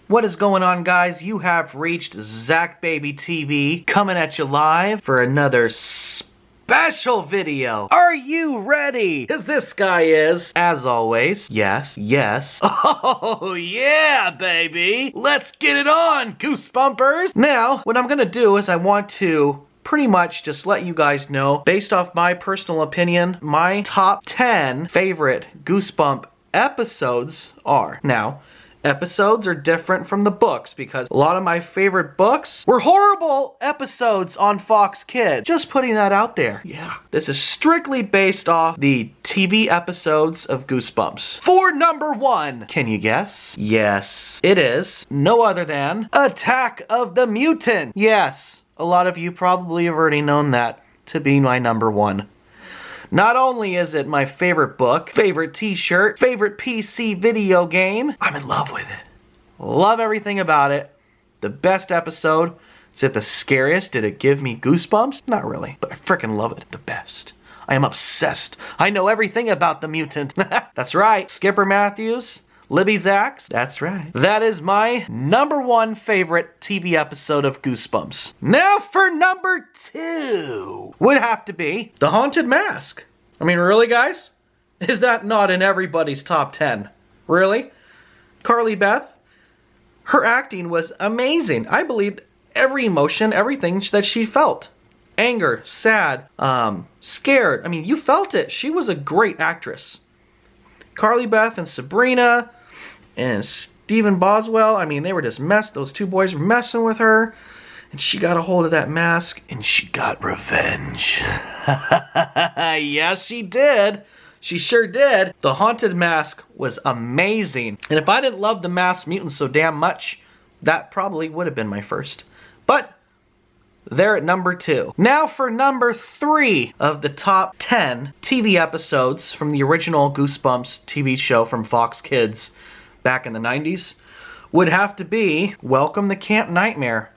What is going on, guys? You have reached Zach Baby TV, coming at you live for another special video. Are you ready? Because this guy is, as always, yes. Oh yeah, baby! Let's get it on, Goosebumpers! Now, what I'm gonna do is I want to pretty much just let you guys know, based off my personal opinion, my top 10 favorite Goosebump episodes are. Now, episodes are different from the books because a lot of my favorite books were horrible episodes on Fox Kids. Just putting that out there. Yeah. This is strictly based off the TV episodes of Goosebumps. For number 1, can you guess? Yes, it is no other than Attack of the Mutant. Yes, a lot of you probably have already known that to be my number 1. Not only is it my favorite book, favorite t-shirt, favorite PC video game, I'm in love with it. Love everything about it. The best episode. Is it the scariest? Did it give me goosebumps? Not really, but I freaking love it. The best. I am obsessed. I know everything about the mutant. That's right. Skipper Matthews, Libby Zacks. That's right. That is my number 1 favorite TV episode of Goosebumps. Now for number 2 would have to be The Haunted Mask. I mean, really, guys? Is that not in everybody's top 10? Really? Carly Beth? Her acting was amazing. I believed every emotion, everything that she felt. Anger, sad, scared. I mean, you felt it. She was a great actress. Carly Beth and Sabrina and Stephen Boswell, I mean, they were just those two boys were messing with her, and she got a hold of that mask, and she got revenge. Yes, she did. She sure did. The Haunted Mask was amazing, and if I didn't love the Masked Mutant so damn much, that probably would have been my first. But they're at number 2. Now for number 3 of the top 10 TV episodes from the original Goosebumps TV show from Fox Kids back in the 90s would have to be Welcome to Camp Nightmare.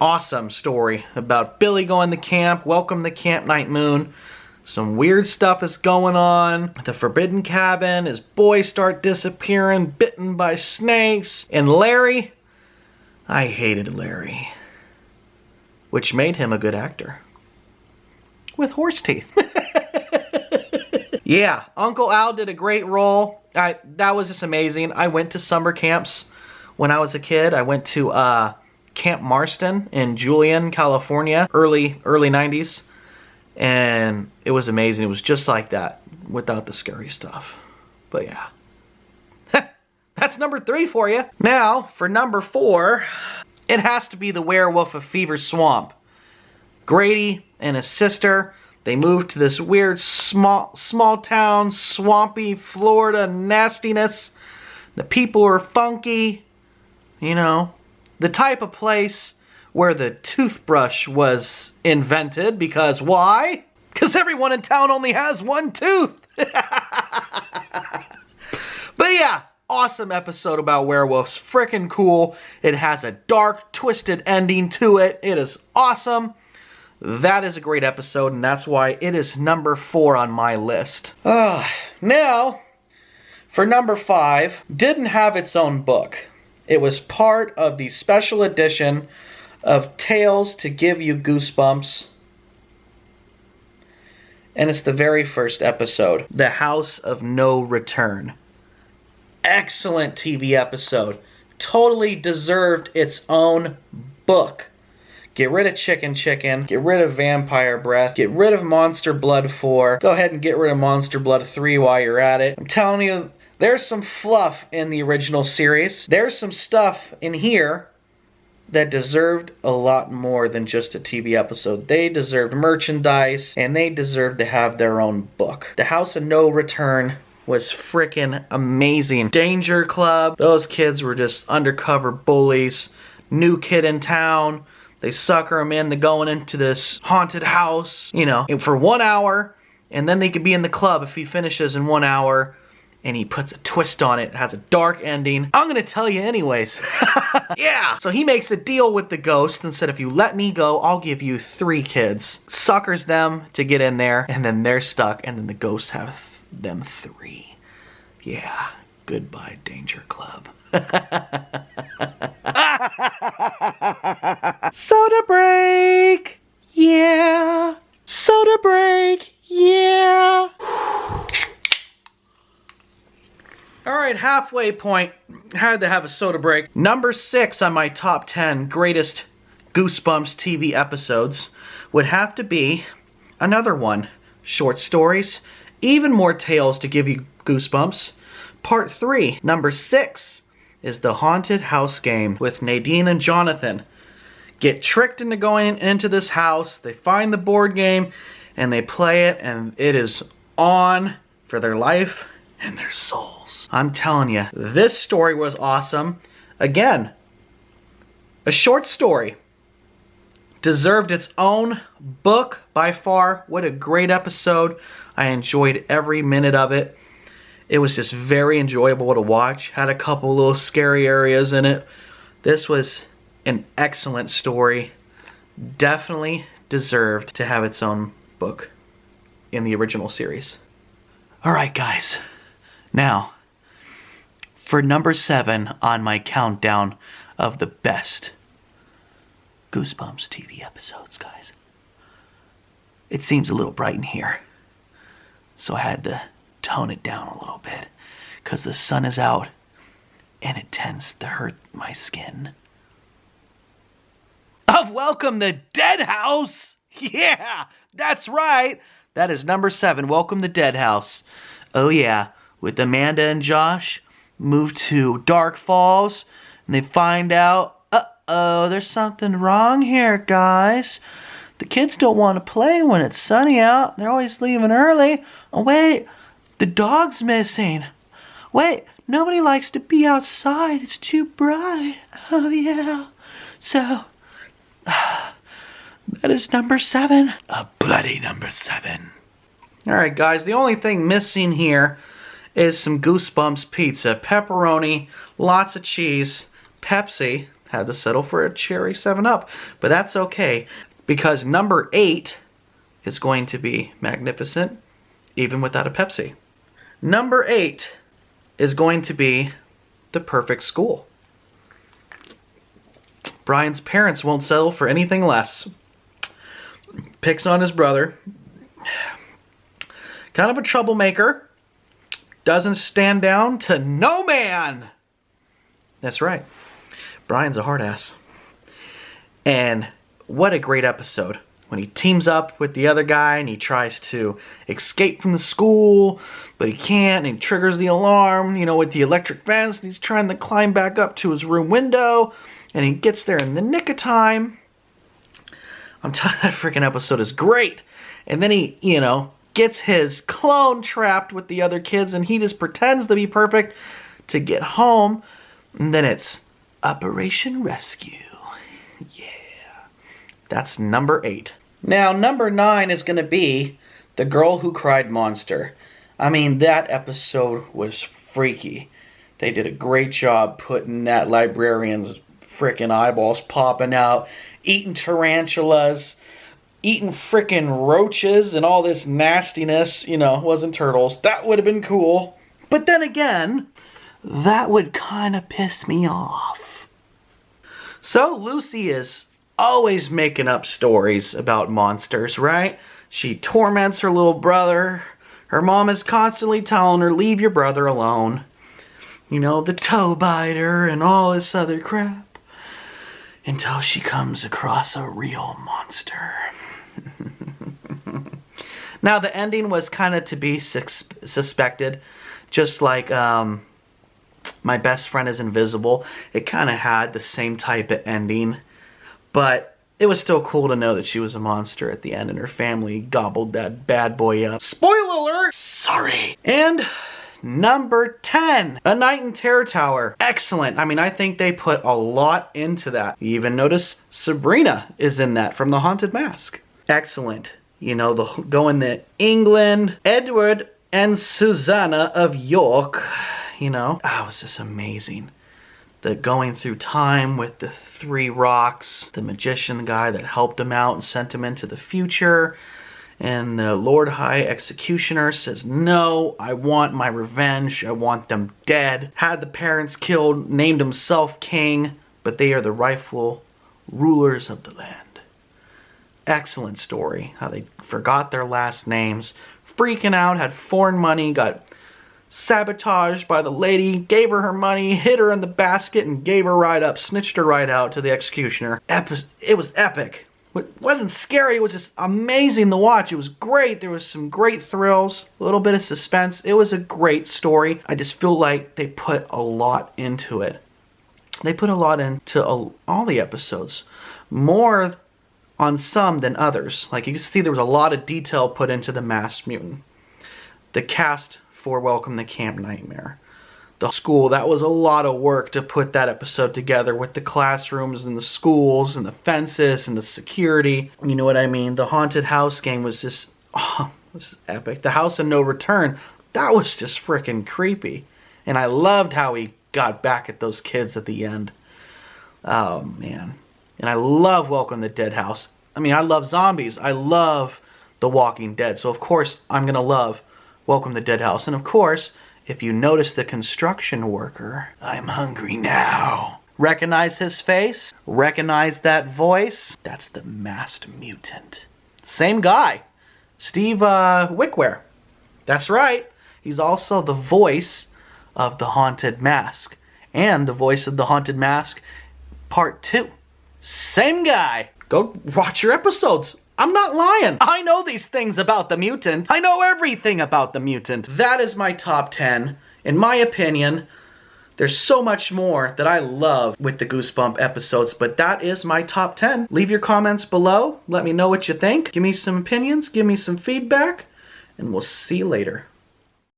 Awesome story about Billy going to camp, welcome to Camp Night Moon. Some weird stuff is going on. The Forbidden Cabin, his boys start disappearing, bitten by snakes. And Larry, I hated Larry. Which made him a good actor. With horse teeth. Yeah, Uncle Al did a great role. That was just amazing. I went to summer camps when I was a kid. I went to Camp Marston in Julian, California, early 90s. And it was amazing. It was just like that, without the scary stuff. But yeah. That's number 3 for you. Now, for number 4... it has to be the Werewolf of Fever Swamp. Grady and his sister, they moved to this weird small town, swampy Florida nastiness. The people were funky. You know, the type of place where the toothbrush was invented. Because why? Because everyone in town only has one tooth. But yeah. Awesome episode about werewolves. Frickin' cool. It has a dark, twisted ending to it. It is awesome. That is a great episode, and that's why it is number 4 on my list. Now, for number 5, didn't have its own book. It was part of the special edition of Tales to Give You Goosebumps. And it's the very first episode, The House of No Return. Excellent TV episode. Totally deserved its own book. Get rid of Chicken. Get rid of Vampire Breath. Get rid of Monster Blood 4. Go ahead and get rid of Monster Blood 3 while you're at it. I'm telling you, there's some fluff in the original series. There's some stuff in here that deserved a lot more than just a TV episode. They deserved merchandise, and they deserved to have their own book. The House of No Return was freaking amazing. Danger Club, those kids were just undercover bullies. New kid in town, they sucker him into going into this haunted house, you know, for 1 hour, and then they could be in the club if he finishes in 1 hour, and he puts a twist on it. It has a dark ending. I'm gonna tell you anyways. Yeah! So he makes a deal with the ghost and said, if you let me go, I'll give you 3 kids. Suckers them to get in there, and then they're stuck, and then the ghosts have them 3. Yeah, goodbye, Danger Club. Soda break! Yeah! Soda break! Yeah! Alright, halfway point. Had to have a soda break. Number 6 on my top 10 greatest Goosebumps TV episodes would have to be another one. Short stories, even more tales to give you goosebumps. Part 3, number 6, is the haunted house game with Nadine and Jonathan. Get tricked into going into this house, they find the board game, and they play it, and it is on for their life and their souls. I'm telling you, this story was awesome. Again, a short story. Deserved its own book by far. What a great episode. I enjoyed every minute of it. It was just very enjoyable to watch. Had a couple little scary areas in it. This was an excellent story. Definitely deserved to have its own book in the original series. Alright guys, now for number 7 on my countdown of the best Goosebumps TV episodes, guys. It seems a little bright in here, so I had to tone it down a little bit because the sun is out and it tends to hurt my skin. Of Welcome the Dead House! Yeah, that's right! That is number 7, Welcome the Dead House. Oh yeah, with Amanda and Josh move to Dark Falls and they find out, uh-oh, there's something wrong here, guys. The kids don't want to play when it's sunny out. They're always leaving early. Oh wait, the dog's missing. Wait, nobody likes to be outside. It's too bright. Oh yeah. So, that is number 7. A bloody number 7. Alright guys, the only thing missing here is some Goosebumps pizza. Pepperoni, lots of cheese, Pepsi. Had to settle for a cherry 7-Up. But that's okay, because number 8 is going to be magnificent, even without a Pepsi. Number 8 is going to be The Perfect School. Brian's parents won't settle for anything less. Picks on his brother. Kind of a troublemaker. Doesn't stand down to no man. That's right. Brian's a hard ass. And what a great episode. When he teams up with the other guy and he tries to escape from the school, but he can't, and he triggers the alarm, you know, with the electric fence, and he's trying to climb back up to his room window, and he gets there in the nick of time. I'm telling you, that freaking episode is great. And then he, you know, gets his clone trapped with the other kids, and he just pretends to be perfect to get home, and then it's Operation Rescue. Yeah. That's number 8. Now, number 9 is going to be The Girl Who Cried Monster. I mean, that episode was freaky. They did a great job putting that librarian's frickin' eyeballs popping out, eating tarantulas, eating frickin' roaches and all this nastiness. You know, it wasn't turtles. That would have been cool. But then again, that would kind of piss me off. So Lucy is always making up stories about monsters, right? She torments her little brother. Her mom is constantly telling her, leave your brother alone. You know, the toe biter and all this other crap. Until she comes across a real monster. Now, the ending was kind of to be suspected. Just like My Best Friend is Invisible. It kind of had the same type of ending. But it was still cool to know that she was a monster at the end and her family gobbled that bad boy up. Spoiler alert! Sorry. And number 10, A Night in Terror Tower. Excellent. I mean, I think they put a lot into that. You even notice Sabrina is in that from The Haunted Mask. Excellent. You know, going to England, Edward and Susanna of York, you know. That was just amazing. The going through time with the 3 rocks, the magician guy that helped him out and sent him into the future. And the Lord High Executioner says, no, I want my revenge. I want them dead. Had the parents killed, named himself king, but they are the rightful rulers of the land. Excellent story. How they forgot their last names. Freaking out, had foreign money, got sabotaged by the lady, gave her money, hid her in the basket, and gave her right up, snitched her right out to the executioner. It was epic. It wasn't scary, it was just amazing to watch. It was great. There was some great thrills, a little bit of suspense. It was a great story. I just feel like they put a lot into it. They put a lot into all the episodes. More on some than others. Like you can see there was a lot of detail put into the Masked Mutant. The cast for Welcome to Camp Nightmare. The school, that was a lot of work to put that episode together with the classrooms and the schools and the fences and the security. You know what I mean? The haunted house game was just, oh, it was epic. The House of No Return, that was just freaking creepy. And I loved how he got back at those kids at the end. Oh, man. And I love Welcome to Dead House. I mean, I love zombies. I love The Walking Dead. So, of course, I'm going to love Welcome to Dead House. And, of course, if you notice the construction worker, I'm hungry now. Recognize his face? Recognize that voice? That's the Masked Mutant. Same guy. Steve Wickware. That's right. He's also the voice of the Haunted Mask. And the voice of the Haunted Mask Part 2. Same guy. Go watch your episodes. I'm not lying. I know these things about the mutant. I know everything about the mutant. That is my top 10. In my opinion, there's so much more that I love with the Goosebump episodes, but that is my top 10. Leave your comments below. Let me know what you think. Give me some opinions. Give me some feedback. And we'll see you later.